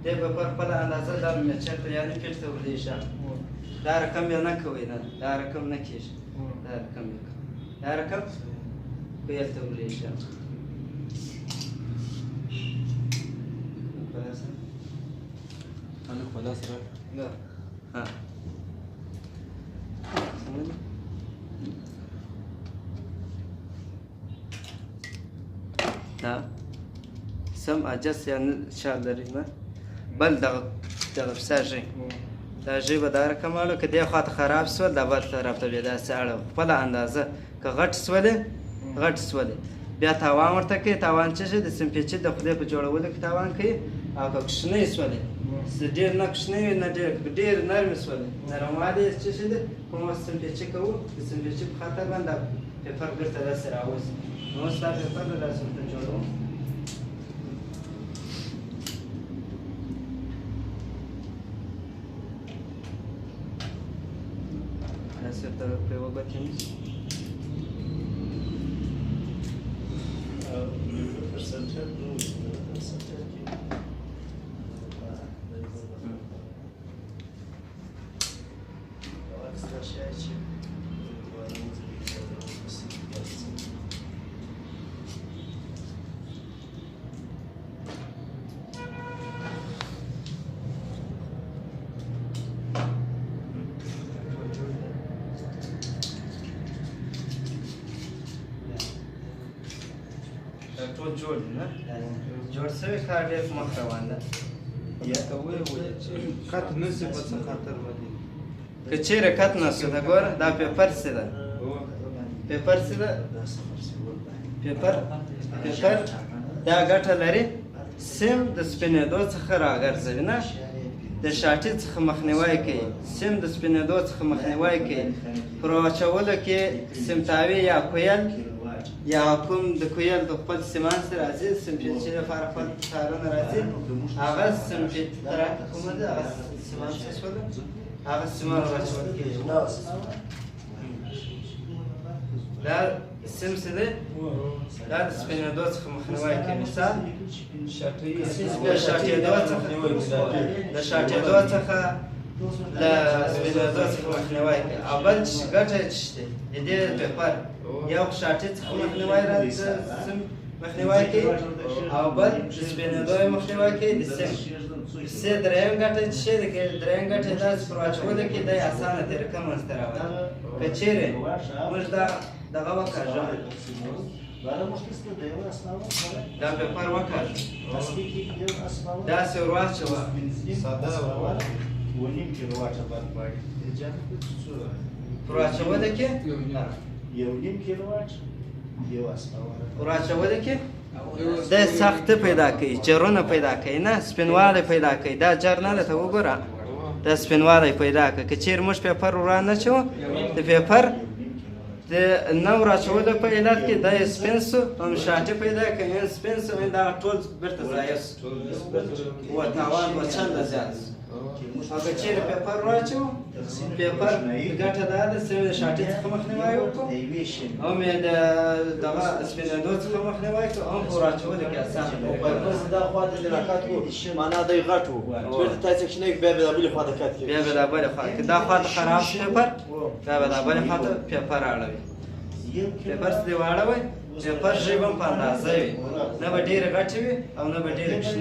دې پیپر خپله اندازه دا چېرته یعنې فټ ته ورلېږه دا رقم یې نه کوئ نه دا رقم نه کېږي دا رقم یې کوئ دا رقم فعل ته ورلېږه هلک په لاس راکړه ها دا سم عجز یعنې چال لري نه بل دغه فساژي دا ژۍ به دا رقم اړو که دې خواته خراب شول دا بل طرف ته بیا داسې اړو خپله اندازه که غټ شولې غټ شولې بیا تاوان ورته کوي تاوان څه شي د سمپیچي د خدای په جوړولو کې تاوان کوي او که کوچنۍ شولې ډېر نه کوچنۍ وي نه ډېر نرمې شولې نرموالی یې څه شي دی کوم وخت سمپیچي کوو د سمپیچي په خاطر باندې دا پیپر بېرته داسې راوځي نو اوس دا پیپر به داسې ورته جوړوم داسې ورته پرې وګوتیم ټول جوړ دي نه جوړ شوی کار ډېر په مخ روان ده یا ته وایې چې کت نه شي په څه خاطر باندې که چیرې کت نه شو ده ګوره دا پیپر څه ده پیپر څه ده پیپر دا ګټه لري سیم د سپینېدو څخه راګرځوي نه د شاټي څخه مخنیوی کوي سیم د سپینېدو څخه مخنیوی کوي پر اچولو کې سمتاوي یا کویل یا کوم د کویل د خپل سیمان سره راځي سمپیچي لپاره خپل تارونه راځي هغه سمپیچ کومه ده هغه سیمان څه شول هغه سیمان راچول کېږي دا سیم څه دی دا د سپینېدو څخه مخنیوی کوي مثال د شاټېدو څخه له سپینېدو څخه مخنیوی کوي او بل ګټه یې څه دی د دې پیپر یو شاټې څخه مخنیوی مخنیوی کوي او بل د سپینېدو یې مخنیوی کوي د سیم درېیم ګټه یې څه دی درېیم ګټه یې داسې پر اچولو کې دی اسانه طریقه منځته راولي که چیرې موږ دغه وکاږو دا پیپر وکاږو داسې ور واچوه پر اچولو کې پر اچولو کې دا سخته پیدا کوي جرونه پیدا کوي نه سپینوالی پیدا کوي دا جر نه ده ته وګوره دا سپینوالی پیدا کوي که چیرې موږ پیپر ور واچوو د پیپر د نه ور اچولو په علت کې دا یې سپین شو هم شاټې پیدا کوي هم سپین شو دا ټول بېرته ضایع شو و تاوان و چنده زیات او که چیرې پیپر واچوو پیپر ګټه دا ده چې د شاټې څخه مخنیوی وکړو هم یې د دغه سپینېدو څخه مخنیوی کړو هم په ور اچولو کې اسانه دا خوا ته راکات و معنا دی غټ و بیرته تاسې کښېنئ بیا به دا بلې خوا ته کات کوي بیا به دا بلې خوا که دا خوا ته خراب شي پیپر بیا به دا بلې خوا ته پیپر اړوي پیپر چې دې واړوئ پیپر ژۍ به هم په اندازه وي نه به ډېرې غټې وي او نه به ډېرې کوچنۍ